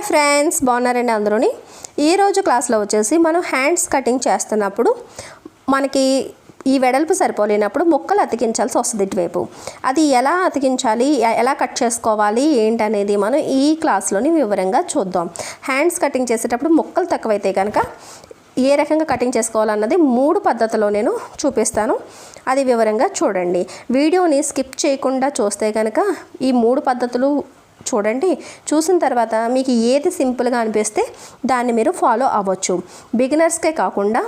Friends, బాగున్నారండి అందరూని. ఈరోజు క్లాస్లో వచ్చేసి మనం హ్యాండ్స్ కటింగ్ చేస్తున్నప్పుడు మనకి ఈ వెడల్పు సరిపోలేనప్పుడు ముక్కలు అతికించాల్సి వస్తుంది ఇటువైపు. అది ఎలా అతికించాలి, ఎలా కట్ చేసుకోవాలి ఏంటనేది మనం ఈ క్లాస్లోని వివరంగా చూద్దాం. హ్యాండ్స్ కటింగ్ చేసేటప్పుడు ముక్కలు తక్కువైతే కనుక ఏ రకంగా కటింగ్ చేసుకోవాలన్నది 3 పద్ధతుల్లో నేను చూపిస్తాను. అది వివరంగా చూడండి. వీడియోని స్కిప్ చేయకుండా చూస్తే కనుక ఈ 3 పద్ధతులు చూడండి. చూసిన తర్వాత మీకు ఏది సింపుల్గా అనిపిస్తే దాన్ని మీరు ఫాలో అవ్వచ్చు. బిగినర్స్కే కాకుండా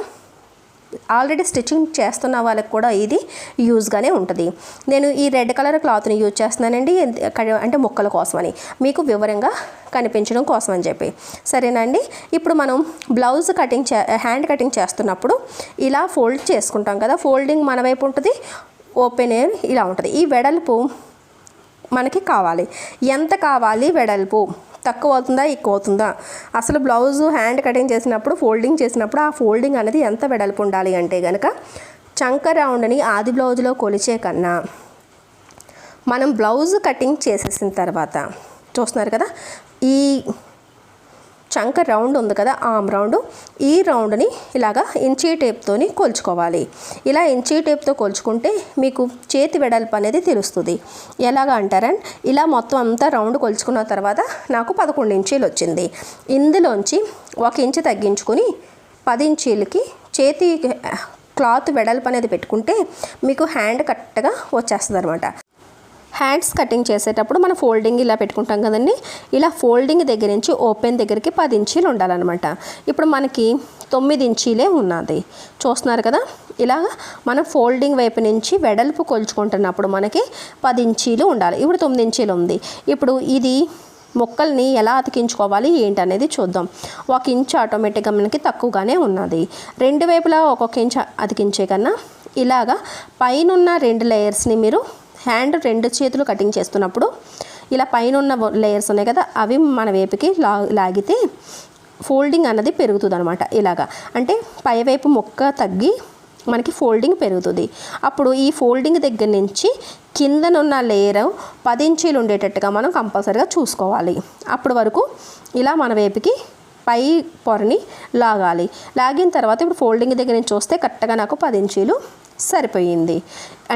ఆల్రెడీ స్టిచ్చింగ్ చేస్తున్న వాళ్ళకి కూడా ఇది యూజ్గానే ఉంటుంది. నేను ఈ రెడ్ కలర్ క్లాత్ని యూజ్ చేస్తున్నానండి, అంటే ముక్కల కోసమని, మీకు వివరంగా కనిపించడం కోసం అని చెప్పి. సరేనండి. ఇప్పుడు మనం బ్లౌజ్ కటింగ్ హ్యాండ్ కటింగ్ చేస్తున్నప్పుడు ఇలా ఫోల్డ్ చేసుకుంటాం కదా. ఫోల్డింగ్ మన వైపు ఉంటుంది, ఓపెన్ ఇలా ఉంటుంది. ఈ వెడల్పు మనకి కావాలి. ఎంత కావాలి వెడల్పు? తక్కువ అవుతుందా, ఎక్కువ అవుతుందా? అసలు బ్లౌజు హ్యాండ్ కటింగ్ చేసినప్పుడు, ఫోల్డింగ్ చేసినప్పుడు ఆ ఫోల్డింగ్ అనేది ఎంత వెడల్పు ఉండాలి అంటే కనుక చంక రౌండ్ని ఆది బ్లౌజ్లో కొలిచే కన్నా మనం బ్లౌజ్ కటింగ్ చేసేసిన తర్వాత చూస్తున్నారు కదా, ఈ చంక రౌండ్ ఉంది కదా, ఆమ్ రౌండ్, ఈ రౌండ్ని ఇలాగా ఇంచీ టేప్తోని కొలుచుకోవాలి. ఇలా ఇంచీ టేప్తో కొలుచుకుంటే మీకు చేతి వెడల్పు అనేది తెలుస్తుంది. ఎలాగా అంటారని ఇలా మొత్తం అంతా రౌండ్ కొలుచుకున్న తర్వాత నాకు 11 ఇంచీలు వచ్చింది. ఇందులోంచి 1 ఇంచు తగ్గించుకొని 10 ఇంచీలకి చేతి క్లాత్ వెడల్పు అనేది పెట్టుకుంటే మీకు హ్యాండ్ కరెక్ట్గా వచ్చేస్తుంది అనమాట. హ్యాండ్స్ కటింగ్ చేసేటప్పుడు మనం ఫోల్డింగ్ ఇలా పెట్టుకుంటాం కదండి. ఇలా ఫోల్డింగ్ దగ్గర నుంచి ఓపెన్ దగ్గరికి 10 ఇంచీలు ఉండాలన్నమాట. ఇప్పుడు మనకి 9 ఇంచీలే ఉన్నది, చూస్తున్నారు కదా. ఇలాగ మనం ఫోల్డింగ్ వైపు నుంచి వెడల్పు కొలుచుకుంటున్నప్పుడు మనకి 10 ఇంచీలు ఉండాలి. ఇప్పుడు 9 ఇంచీలు ఉంది. ఇప్పుడు ఇది ముక్కల్ని ఎలా అతికించుకోవాలి ఏంటనేది చూద్దాం. 1 ఇంచు ఆటోమేటిక్గా మనకి తక్కువగానే ఉన్నది. 2 వైపులా 1 ఇంచు అతికించే కన్నా ఇలాగా పైనున్న 2 లేయర్స్ని మీరు హ్యాండ్ 2 చేతులు కటింగ్ చేస్తున్నప్పుడు ఇలా పైన ఉన్న లేయర్స్ ఉన్నాయి కదా, అవి మన వైపుకి లాగితే ఫోల్డింగ్ అన్నది పెరుగుతుంది అనమాట. ఇలాగా అంటే పైవైపు ముక్క తగ్గి మనకి ఫోల్డింగ్ పెరుగుతుంది. అప్పుడు ఈ ఫోల్డింగ్ దగ్గర నుంచి కిందనున్న లేయర్ 10 ఇంచీలు ఉండేటట్టుగా మనం కంపల్సరీగా చూసుకోవాలి. అప్పటి వరకు ఇలా మన వైపుకి పై పొరని లాగాలి. లాగిన తర్వాత ఇప్పుడు ఫోల్డింగ్ దగ్గర నుంచి చూస్తే కరెక్ట్గా నాకు 10 ఇంచీలు సరిపోయింది.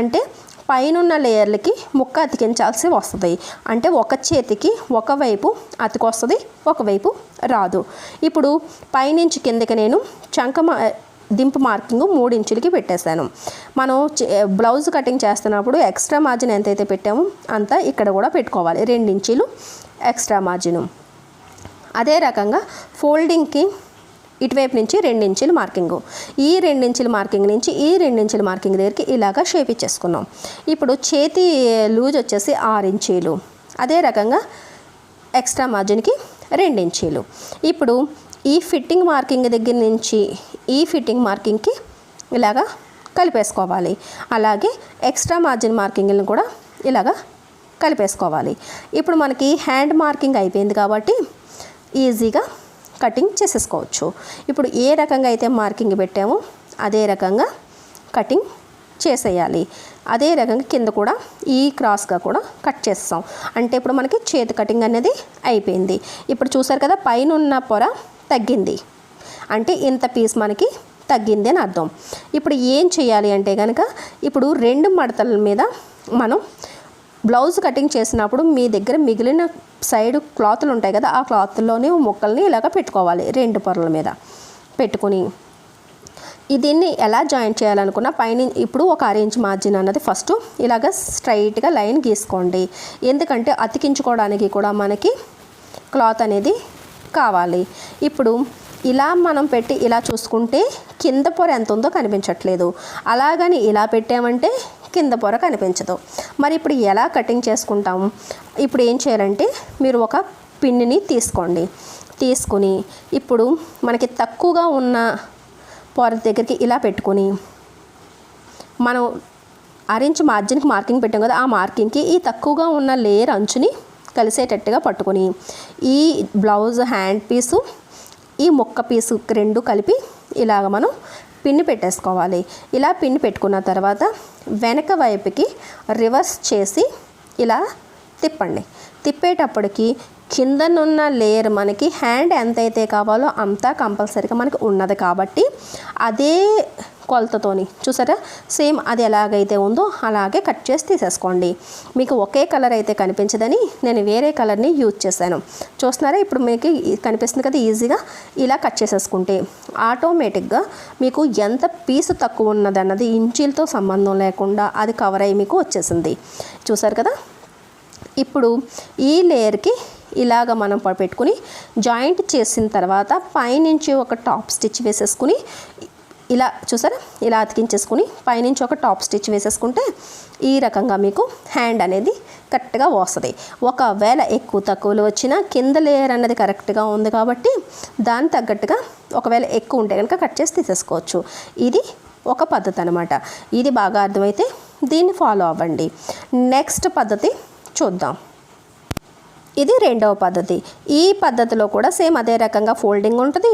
అంటే పైనున్న లేయర్లకి ముక్క అతికించాల్సి వస్తుంది. అంటే ఒక చేతికి ఒకవైపు అతికొస్తుంది, ఒకవైపు రాదు. ఇప్పుడు పైనుంచి కిందకి నేను చంక దింపు మార్కింగ్ 3 ఇంచులకి పెట్టేశాను. మనం బ్లౌజ్ కటింగ్ చేస్తున్నప్పుడు ఎక్స్ట్రా మార్జిన్ ఎంతైతే పెట్టామో అంత ఇక్కడ కూడా పెట్టుకోవాలి. 2 ఇంచీలు ఎక్స్ట్రా మార్జిన్. అదే రకంగా ఫోల్డింగ్కి ఇటువైపు నుంచి 2 ఇంచీలు మార్కింగ్, ఈ 2 ఇంచీల మార్కింగ్ నుంచి ఈ 2 ఇంచీల మార్కింగ్ దగ్గరికి ఇలాగా షేప్ ఇచ్చేసుకున్నాం. ఇప్పుడు చేతి లూజ్ వచ్చేసి 6 ఇంచీలు. అదే రకంగా ఎక్స్ట్రా మార్జిన్కి 2 ఇంచీలు. ఇప్పుడు ఈ ఫిట్టింగ్ మార్కింగ్ దగ్గర నుంచి ఈ ఫిట్టింగ్ మార్కింగ్కి ఇలాగా కలిపేసుకోవాలి. అలాగే ఎక్స్ట్రా మార్జిన్ మార్కింగ్ని కూడా ఇలాగా కలిపేసుకోవాలి. ఇప్పుడు మనకి హ్యాండ్ మార్కింగ్ అయిపోయింది కాబట్టి ఈజీగా కటింగ్ చేసేసుకోవచ్చు. ఇప్పుడు ఏ రకంగా అయితే మార్కింగ్ పెట్టామో అదే రకంగా కటింగ్ చేసేయాలి. అదే రకంగా కింద కూడా ఈ క్రాస్గా కూడా కట్ చేస్తాం. అంటే ఇప్పుడు మనకి చేతి కటింగ్ అనేది అయిపోయింది. ఇప్పుడు చూసారు కదా, పైన ఉన్న పొర తగ్గింది అంటే ఇంత పీస్ మనకి తగ్గింది అని అర్థం. ఇప్పుడు ఏం చేయాలి అంటే కనుక ఇప్పుడు 2 మడతల మీద మనం బ్లౌజ్ కటింగ్ చేసినప్పుడు మీ దగ్గర మిగిలిన సైడ్ క్లాత్లు ఉంటాయి కదా, ఆ క్లాత్లోనే ముక్కల్ని ఇలాగ పెట్టుకోవాలి. 2 పొరల మీద పెట్టుకుని దీన్ని ఎలా జాయింట్ చేయాలనుకున్నా పైన ఇప్పుడు 1 ఇంచ్ మార్జిన్ అన్నది ఫస్ట్ ఇలాగ స్ట్రైట్గా లైన్ గీసుకోండి. ఎందుకంటే అతికించుకోవడానికి కూడా మనకి క్లాత్ అనేది కావాలి. ఇప్పుడు ఇలా మనం పెట్టి ఇలా చూసుకుంటే కింద పొర ఎంత ఉందో కనిపించట్లేదు. అలాగని ఇలా పెట్టామంటే కింద పొర కనిపించదు. మరి ఇప్పుడు ఎలా కటింగ్ చేసుకుంటాము? ఇప్పుడు ఏం చేయాలంటే మీరు ఒక పిన్ని తీసుకోండి. తీసుకుని ఇప్పుడు మనకి తక్కువగా ఉన్న పొర దగ్గరికి ఇలా పెట్టుకొని మనం 6 ఇంచ్ మార్జిన్కి మార్కింగ్ పెట్టాం కదా, ఆ మార్కింగ్కి ఈ తక్కువగా ఉన్న లేయర్ అంచుని కలిసేటట్టుగా పట్టుకొని ఈ బ్లౌజ్ హ్యాండ్ పీసు ఈ ముక్క పీసు 2 కలిపి ఇలాగ మనం పిన్ని పెట్టేసుకోవాలి. ఇలా పిన్ని పెట్టుకున్న తర్వాత వెనక వైపుకి రివర్స్ చేసి ఇలా తిప్పండి. తిప్పేటప్పటికి కిందనున్న లేయర్ మనకి హ్యాండ్ ఎంతైతే కావాలో అంతా కంపల్సరీగా మనకి ఉన్నది కాబట్టి అదే కొలతతోని చూసారా సేమ్ అది ఎలాగైతే ఉందో అలాగే కట్ చేసి తీసేసుకోండి. మీకు ఒకే కలర్ అయితే కనిపించదని నేను వేరే కలర్ని యూజ్ చేశాను. చూస్తున్నారా ఇప్పుడు మీకు కనిపిస్తుంది కదా, ఈజీగా ఇలా కట్ చేసేసుకుంటే ఆటోమేటిక్గా మీకు ఎంత పీసు తక్కువ ఉన్నది అన్నది ఇంచీలతో సంబంధం లేకుండా అది కవర్ అయ్యి మీకు వచ్చేసింది. చూసారు కదా. ఇప్పుడు ఈ లేయర్కి ఇలాగ మనం పెట్టుకుని జాయింట్ చేసిన తర్వాత పైనుంచి ఒక టాప్ స్టిచ్ వేసేసుకుని ఇలా చూసారా ఇలా అతికించేసుకుని పైనుంచి ఒక టాప్ స్టిచ్ వేసేసుకుంటే ఈ రకంగా మీకు హ్యాండ్ అనేది కరెక్ట్గా వస్తుంది. ఒకవేళ ఎక్కువ తక్కువలు వచ్చినా కింద లేయర్ అన్నది కరెక్ట్గా ఉంది కాబట్టి దాని తగ్గట్టుగా ఒకవేళ ఎక్కువ ఉంటే కనుక కట్ చేసి తీసేసుకోవచ్చు. ఇది ఒక పద్ధతి అనమాట. ఇది బాగా అర్థమైతే దీన్ని ఫాలో అవ్వండి. నెక్స్ట్ పద్ధతి చూద్దాం. ఇది రెండవ పద్ధతి. ఈ పద్ధతిలో కూడా సేమ్ అదే రకంగా ఫోల్డింగ్ ఉంటుంది.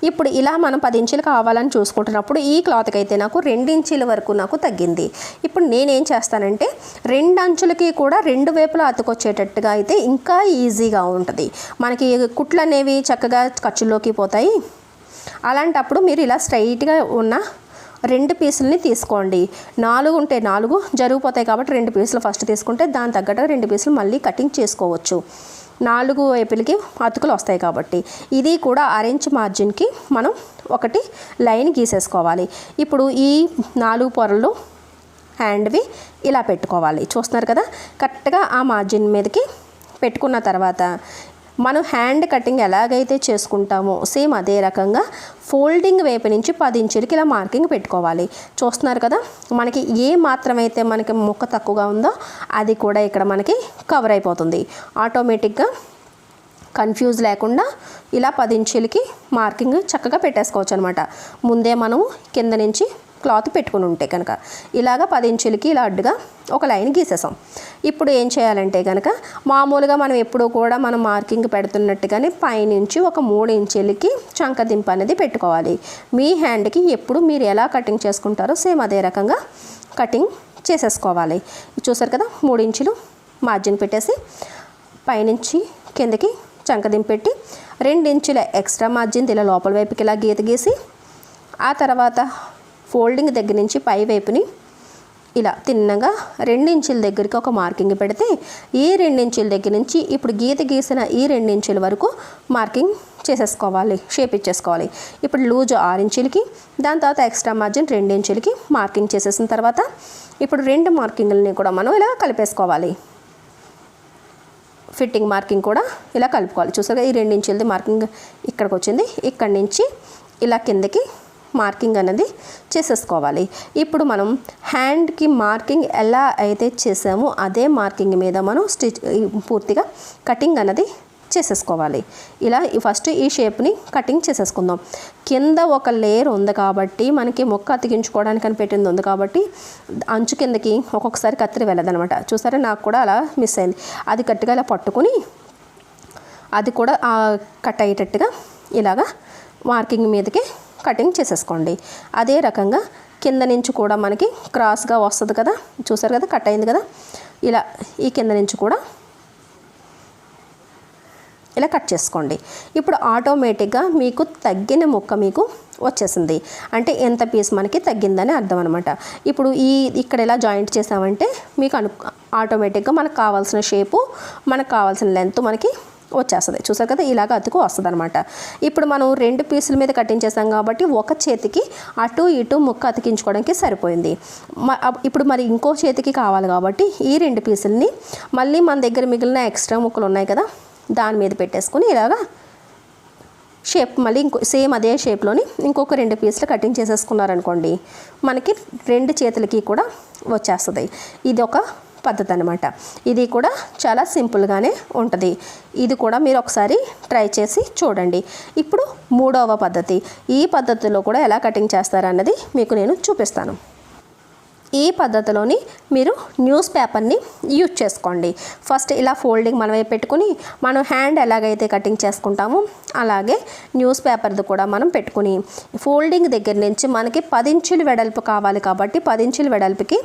ఇప్పుడు ఇలా మనం 10 ఇంచులు కావాలని చూసుకుంటున్నప్పుడు ఈ క్లాత్కి అయితే నాకు 2 ఇంచుల వరకు నాకు తగ్గింది. ఇప్పుడు నేనేం చేస్తానంటే 2 అంచులకి కూడా 2 వైపులా అతుకొచ్చేటట్టుగా అయితే ఇంకా ఈజీగా ఉంటుంది. మనకి కుట్లు అనేవి చక్కగా ఖర్చులోకి పోతాయి. అలాంటప్పుడు మీరు ఇలా స్ట్రైట్గా ఉన్న 2 పీసులని తీసుకోండి. 4 ఉంటే 4 జరిగిపోతాయి కాబట్టి 2 పీసులు ఫస్ట్ తీసుకుంటే దాని తగ్గట్టుగా 2 పీసులు మళ్ళీ కటింగ్ చేసుకోవచ్చు. 4 వైపులకి అతుకులు వస్తాయి కాబట్టి ఇది కూడా ఆరెంజ్ మార్జిన్కి మనం ఒకటి లైన్ గీసేసుకోవాలి. ఇప్పుడు ఈ 4 పొరలు హ్యాండ్వి ఇలా పెట్టుకోవాలి. చూస్తున్నారు కదా, కరెక్ట్గా ఆ మార్జిన్ మీదకి పెట్టుకున్న తర్వాత మనం హ్యాండ్ కటింగ్ ఎలాగైతే చేసుకుంటామో సేమ్ అదే రకంగా ఫోల్డింగ్ వైపు నుంచి 10 ఇంచులకి ఇలా మార్కింగ్ పెట్టుకోవాలి. చూస్తున్నారు కదా, మనకి ఏ మాత్రమైతే మనకి ముక్క తక్కువగా ఉందో అది కూడా ఇక్కడ మనకి కవర్ అయిపోతుంది. ఆటోమేటిక్గా కన్ఫ్యూజ్ లేకుండా ఇలా 10 ఇంచులకి మార్కింగ్ చక్కగా పెట్టేసుకోవచ్చు అనమాట. ముందే మనము కింద నుంచి క్లాత్ పెట్టుకుని ఉంటే కనుక ఇలాగ 10 ఇంచులకి ఇలా అడ్డుగా ఒక లైన్ గీసేసాం. ఇప్పుడు ఏం చేయాలంటే కనుక మామూలుగా మనం ఎప్పుడూ కూడా మనం మార్కింగ్ పెడుతున్నట్టుగానే పైనుంచి ఒక 3 ఇంచులకి చంకదింపు అనేది పెట్టుకోవాలి. మీ హ్యాండ్కి ఎప్పుడు మీరు ఎలా కటింగ్ చేసుకుంటారో సేమ్ అదే రకంగా కటింగ్ చేసేసుకోవాలి. చూసారు కదా, 3 ఇంచులు మార్జిన్ పెట్టేసి పైనుంచి కిందకి చంకదింపు పెట్టి 2 ఇంచుల ఎక్స్ట్రా మార్జిన్ ఇలా లోపల వైపుకి ఇలా గీత గీసి ఆ తర్వాత ఫోల్డింగ్ దగ్గర నుంచి పై వైపుని ఇలా తిన్నగా 2 ఇంచుల దగ్గరికి ఒక మార్కింగ్ పెడితే ఈ 2 ఇంచుల దగ్గర నుంచి ఇప్పుడు గీత గీసిన ఈ 2 ఇంచుల వరకు మార్కింగ్ చేసేసుకోవాలి, షేప్ ఇచ్చేసుకోవాలి. ఇప్పుడు లూజ్ 6 ఇంచులకి దాని తర్వాత ఎక్స్ట్రా మార్జిన్ 2 ఇంచులకి మార్కింగ్ చేసేసిన తర్వాత ఇప్పుడు 2 మార్కింగ్లని కూడా మనం ఇలా కలిపేసుకోవాలి. ఫిట్టింగ్ మార్కింగ్ కూడా ఇలా కలుపుకోవాలి. చూసారుగా ఈ 2 ఇంచులది మార్కింగ్ ఇక్కడికి వచ్చింది. ఇక్కడి నుంచి ఇలా కిందకి మార్కింగ్ అనేది చేసేసుకోవాలి. ఇప్పుడు మనం హ్యాండ్కి మార్కింగ్ ఎలా అయితే చేసామో అదే మార్కింగ్ మీద మనం పూర్తిగా కటింగ్ అనేది చేసేసుకోవాలి. ఇలా ఫస్ట్ ఈ షేప్ని కటింగ్ చేసేసుకుందాం. కింద ఒక లేయర్ ఉంది కాబట్టి మనకి ముక్క అతికించుకోవడానికి అని పెట్టింది ఉంది కాబట్టి అంచు కిందకి ఒక్కొక్కసారి కత్తిరి వెళ్ళదనమాట. చూసారా, నాకు కూడా అలా మిస్ అయింది. అది గట్టిగా ఇలా పట్టుకుని అది కూడా కట్ అయ్యేటట్టుగా ఇలాగా మార్కింగ్ మీదకి కటింగ్ చేసేసుకోండి. అదే రకంగా కింద నుంచి కూడా మనకి క్రాస్గా వస్తుంది కదా, చూసారు కదా, కట్ అయింది కదా, ఇలా ఈ కింద నుంచి కూడా ఇలా కట్ చేసుకోండి. ఇప్పుడు ఆటోమేటిక్గా మీకు తగ్గిన ముక్క మీకు వచ్చేసింది. అంటే ఎంత పీస్ మనకి తగ్గిందని అర్థం అనమాట. ఇప్పుడు ఇక్కడ ఇలా జాయింట్ చేసామంటే మీకు ఆటోమేటిక్గా మనకు కావాల్సిన షేపు మనకు కావాల్సిన లెంత్ మనకి వచ్చేస్తుంది. చూసారు కదా, ఇలాగ అతుకు వస్తుంది అనమాట. ఇప్పుడు మనం 2 పీసుల మీద కటింగ్ చేసాం కాబట్టి ఒక చేతికి అటు ఇటు ముక్క అతికించుకోవడానికి సరిపోయింది. ఇప్పుడు మరి ఇంకో చేతికి కావాలి కాబట్టి ఈ 2 పీసులని మళ్ళీ మన దగ్గర మిగిలిన ఎక్స్ట్రా ముక్కలు ఉన్నాయి కదా దాని మీద పెట్టేసుకొని ఇలాగా షేప్ మళ్ళీ సేమ్ అదే షేప్లోని ఇంకొక 2 పీసులు కటింగ్ చేసేసుకున్నారనుకోండి మనకి 2 చేతులకి కూడా వచ్చేస్తుంది. ఇది ఒక పద్ధతి అనమాట. ఇది కూడా చాలా సింపుల్గానే ఉంటుంది. ఇది కూడా మీరు ఒకసారి ట్రై చేసి చూడండి. ఇప్పుడు 3వ పద్ధతి. ఈ పద్ధతిలో కూడా ఎలా కటింగ్ చేస్తారన్నది మీకు నేను చూపిస్తాను. ఈ పద్ధతిలోని మీరు న్యూస్ పేపర్ని యూజ్ చేసుకోండి. ఫస్ట్ ఇలా ఫోల్డింగ్ మనమే పెట్టుకుని మనం హ్యాండ్ ఎలాగైతే కటింగ్ చేసుకుంటామో అలాగే న్యూస్ పేపర్ది కూడా మనం పెట్టుకుని ఫోల్డింగ్ దగ్గర నుంచి మనకి 10 ఇంచుల వెడల్పు కావాలి కాబట్టి 10 ఇంచుల వెడల్పుకి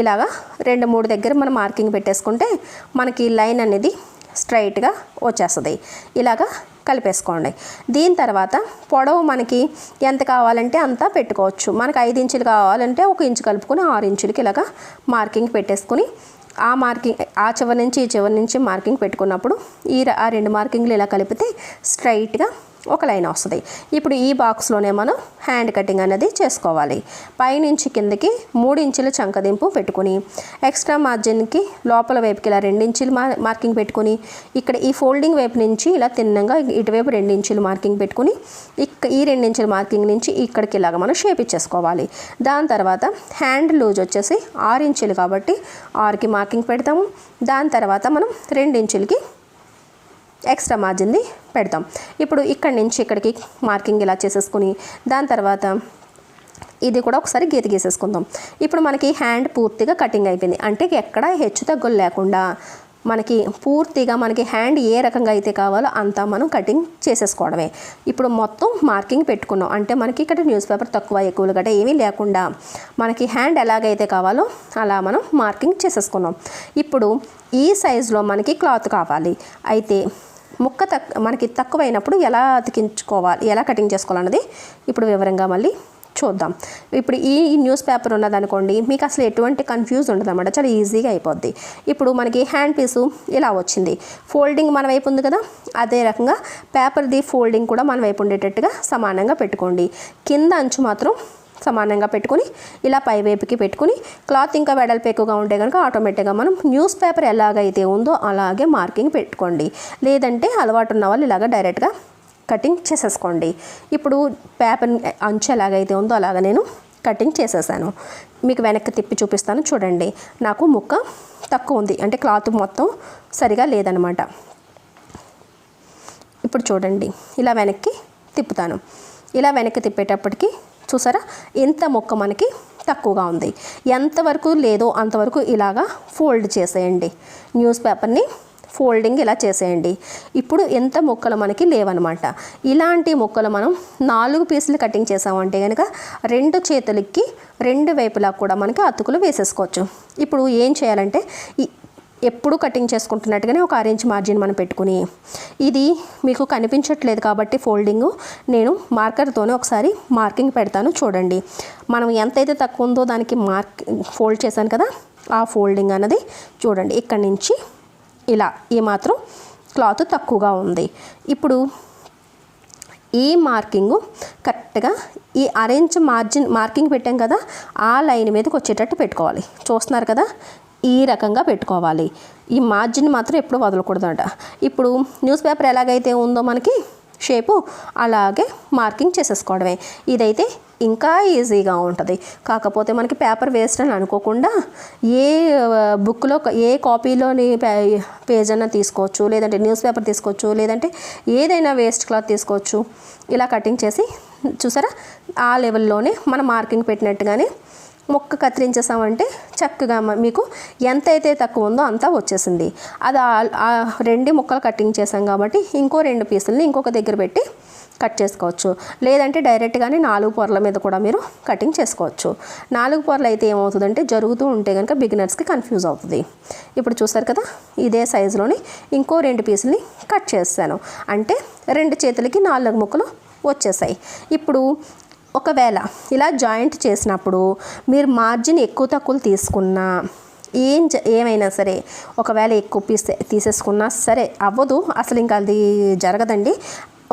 ఇలాగా 2-3 దగ్గర మనం మార్కింగ్ పెట్టేసుకుంటే మనకి లైన్ అనేది స్ట్రైట్గా వచ్చేస్తుంది. ఇలాగా కలిపేసుకోండి. దీని తర్వాత పొడవు మనకి ఎంత కావాలంటే అంత పెట్టుకోవచ్చు. మనకు 5 ఇంచులు కావాలంటే 1 ఇంచు కలుపుకొని 6 ఇంచులకి ఇలాగా మార్కింగ్ పెట్టేసుకుని ఆ మార్కింగ్ ఆ చివరి నుంచి ఈ చివరి నుంచి మార్కింగ్ పెట్టుకున్నప్పుడు ఆ 2 మార్కింగ్లు ఇలా కలిపితే స్ట్రైట్గా ఒక లైన్ వస్తుంది. ఇప్పుడు ఈ బాక్స్లోనే మనం హ్యాండ్ కటింగ్ అనేది చేసుకోవాలి. పైనుంచి కిందకి 3 ఇంచుల చంకదింపు పెట్టుకుని ఎక్స్ట్రా మార్జిన్కి లోపల వైపుకి ఇలా 2 ఇంచులు మార్కింగ్ పెట్టుకుని ఇక్కడ ఈ ఫోల్డింగ్ వైపు నుంచి ఇలా తిన్నంగా ఇటువైపు 2 ఇంచులు మార్కింగ్ పెట్టుకుని ఈ 2 ఇంచుల మార్కింగ్ నుంచి ఇక్కడికి ఇలాగ మనం షేప్ ఇచ్చేసుకోవాలి. దాని తర్వాత హ్యాండ్ లూజ్ వచ్చేసి 6 ఇంచులు కాబట్టి 6కి మార్కింగ్ పెడతాము. దాని తర్వాత మనం 2 ఇంచులకి ఎక్స్ట్రా మార్జిన్ది పెడతాం. ఇప్పుడు ఇక్కడి నుంచి ఇక్కడికి మార్కింగ్ ఇలా చేసేసుకుని దాని తర్వాత ఇది కూడా ఒకసారి గీత గీసేసుకుందాం. ఇప్పుడు మనకి హ్యాండ్ పూర్తిగా కటింగ్ అయిపోయింది. అంటే ఎక్కడ హెచ్చు తగ్గులు లేకుండా మనకి పూర్తిగా మనకి హ్యాండ్ ఏ రకంగా అయితే కావాలో అంతా మనం కటింగ్ చేసేసుకోవడమే. ఇప్పుడు మొత్తం మార్కింగ్ పెట్టుకున్నాం. అంటే మనకి ఇక్కడ న్యూస్ పేపర్ తక్కువ ఎక్కువలు గట్రా ఏమీ లేకుండా మనకి హ్యాండ్ ఎలాగైతే కావాలో అలా మనం మార్కింగ్ చేసేసుకున్నాం. ఇప్పుడు ఈ సైజులో మనకి క్లాత్ కావాలి. అయితే ముక్క మనకి తక్కువైనప్పుడు ఎలా అతికించుకోవాలి, ఎలా కటింగ్ చేసుకోవాలన్నది ఇప్పుడు వివరంగా మళ్ళీ చూద్దాం. ఇప్పుడు ఈ న్యూస్ పేపర్ ఉన్నదనుకోండి, మీకు అసలు ఎటువంటి కన్ఫ్యూజ్ ఉండదు అన్నమాట, చాలా ఈజీగా అయిపోద్ది. ఇప్పుడు మనకి హ్యాండ్ పీసు ఇలా వచ్చింది. ఫోల్డింగ్ మన వైపు ఉంది కదా, అదే రకంగా పేపర్ది ఫోల్డింగ్ కూడా మన వైపు ఉండేటట్టుగా సమానంగా పెట్టుకోండి. కింద అంచు మాత్రం సమానంగా పెట్టుకుని ఇలా పై వైపుకి పెట్టుకుని క్లాత్ ఇంకా వెడల్పు ఎక్కువగా ఉంటే కనుక ఆటోమేటిక్గా మనం న్యూస్ పేపర్ ఎలాగైతే ఉందో అలాగే మార్కింగ్ పెట్టుకోండి. లేదంటే అలవాటు ఉన్న వాళ్ళు ఇలాగ డైరెక్ట్గా కటింగ్ చేసేసుకోండి. ఇప్పుడు పేపర్ అంచు ఎలాగైతే ఉందో అలాగ నేను కటింగ్ చేసేసాను. మీకు వెనక్కి తిప్పి చూపిస్తాను చూడండి. నాకు ముక్క తక్కువ ఉంది, అంటే క్లాత్ మొత్తం సరిగా లేదనమాట. ఇప్పుడు చూడండి, ఇలా వెనక్కి తిప్పుతాను. ఇలా వెనక్కి తిప్పేటప్పటికి చూసారా ఎంత ముక్క మనకి తక్కువగా ఉంది. ఎంతవరకు లేదో అంతవరకు ఇలాగా ఫోల్డ్ చేసేయండి. న్యూస్ పేపర్ని ఫోల్డింగ్ ఇలా చేసేయండి. ఇప్పుడు ఎంత ముక్కలు మనకి లేవన్నమాట. ఇలాంటి ముక్కలు మనం 4 పీసులు కటింగ్ చేసామంటే కనుక 2 చేతులకి 2 వైపులా కూడా మనకి అతుకులు వేసేసుకోవచ్చు. ఇప్పుడు ఏం చేయాలంటే ఎప్పుడు కటింగ్ చేసుకుంటున్నట్టుగానే ఒక 6 ఇంచ్ మార్జిన్ మనం పెట్టుకుని, ఇది మీకు కనిపించట్లేదు కాబట్టి ఫోల్డింగ్ నేను మార్కర్తోనే ఒకసారి మార్కింగ్ పెడతాను చూడండి. మనం ఎంతైతే తక్కువ ఉందో దానికి ఫోల్డ్ చేశాను కదా, ఆ ఫోల్డింగ్ అన్నది చూడండి. ఇక్కడి నుంచి ఇలా ఈ మాత్రం క్లాత్ తక్కువగా ఉంది. ఇప్పుడు ఈ మార్కింగ్ కరెక్ట్గా ఈ 6 ఇంచ్ మార్కింగ్ పెట్టాం కదా, ఆ లైన్ మీదకి వచ్చేటట్టు పెట్టుకోవాలి. చూస్తున్నారు కదా, ఈ రకంగా పెట్టుకోవాలి. ఈ మార్జిన్ మాత్రం ఎప్పుడు వదలకూడదట. ఇప్పుడు న్యూస్ పేపర్ ఎలాగైతే ఉందో మనకి షేపు అలాగే మార్కింగ్ చేసేసుకోవడమే. ఇదైతే ఇంకా ఈజీగా ఉంటుంది. కాకపోతే మనకి పేపర్ వేస్ట్ అని అనుకోకుండా ఏ బుక్లో ఏ కాపీలోని పేజ్ అన్నా తీసుకోవచ్చు, లేదంటే న్యూస్ పేపర్ తీసుకోవచ్చు, లేదంటే ఏదైనా వేస్ట్ క్లాత్ తీసుకోవచ్చు. ఇలా కటింగ్ చేసి చూసారా ఆ లెవెల్లోనే మనం మార్కింగ్ పెట్టినట్టుగానే ముక్క కత్తిరించేసామంటే చక్కగా మీకు ఎంతైతే తక్కువ ఉందో అంతా వచ్చేసింది. అది ఆ 2 ముక్కలు కటింగ్ చేసాం కాబట్టి ఇంకో 2 పీసులని ఇంకొక దగ్గర పెట్టి కట్ చేసుకోవచ్చు. లేదంటే డైరెక్ట్గానే 4 పొరల మీద కూడా మీరు కటింగ్ చేసుకోవచ్చు. 4 పొరలు అయితే ఏమవుతుందంటే జరుగుతూ ఉంటే కనుక బిగినర్స్కి కన్ఫ్యూజ్ అవుతుంది. ఇప్పుడు చూస్తారు కదా, ఇదే సైజులోని ఇంకో 2 పీసులని కట్ చేస్తాను. అంటే 2 చేతులకి 4 ముక్కలు వచ్చేసాయి. ఇప్పుడు ఒకవేళ ఇలా జాయింట్ చేసినప్పుడు మీరు మార్జిన్ ఎక్కువ తక్కువలు తీసుకున్నా ఏమైనా సరే, ఒకవేళ ఎక్కువ పీస్ తీసేసుకున్నా సరే అవ్వదు, అసలు ఇంకా అది జరగదండి.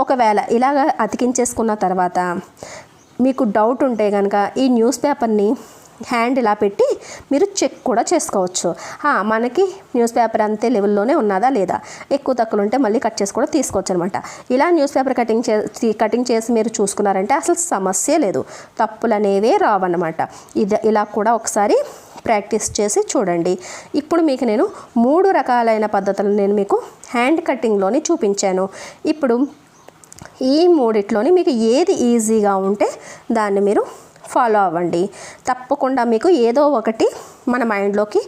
ఒకవేళ ఇలాగ అతికించేసుకున్న తర్వాత మీకు డౌట్ ఉంటే కనుక ఈ న్యూస్ పేపర్ని హ్యాండ్ ఇలా పెట్టి మీరు చెక్ కూడా చేసుకోవచ్చు. మనకి న్యూస్ పేపర్ అంతే లెవెల్లోనే ఉన్నదా లేదా, ఎక్కువ తక్కువ ఉంటే మళ్ళీ కట్ చేసి కూడా తీసుకోవచ్చు అనమాట. ఇలా న్యూస్ పేపర్ కటింగ్ చేసి మీరు చూసుకున్నారంటే అసలు సమస్య లేదు, తప్పులు అనేవే రావన్నమాట. ఇలా కూడా ఒకసారి ప్రాక్టీస్ చేసి చూడండి. ఇప్పుడు మీకు నేను 3 రకాలైన పద్ధతులు నేను మీకు హ్యాండ్ కటింగ్లోని చూపించాను. ఇప్పుడు ఈ 3 మీకు ఏది ఈజీగా ఉంటే దాన్ని మీరు ఫాలో అవ్వండి. తప్పకుండా మీకు ఏదో ఒకటి మన మైండ్లోకి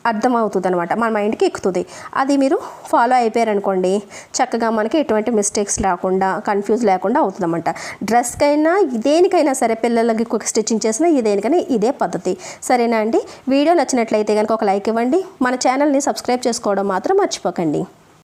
అర్థమవుతుంది అనమాట, మన మైండ్కి ఎక్కుతుంది. అది మీరు ఫాలో అయిపోయారనుకోండి, చక్కగా మనకి ఎటువంటి మిస్టేక్స్ లేకుండా కన్ఫ్యూజ్ లేకుండా అవుతుంది అనమాట. డ్రెస్కైనా దేనికైనా సరే, పిల్లలకి క్విక్ స్టిచ్చింగ్ చేసినా దేనికైనా ఇదే పద్ధతి. సరేనా అండి? వీడియో నచ్చినట్లయితే కనుక ఒక లైక్ ఇవ్వండి. మన ఛానల్ని సబ్స్క్రైబ్ చేసుకోవడం మాత్రం మర్చిపోకండి.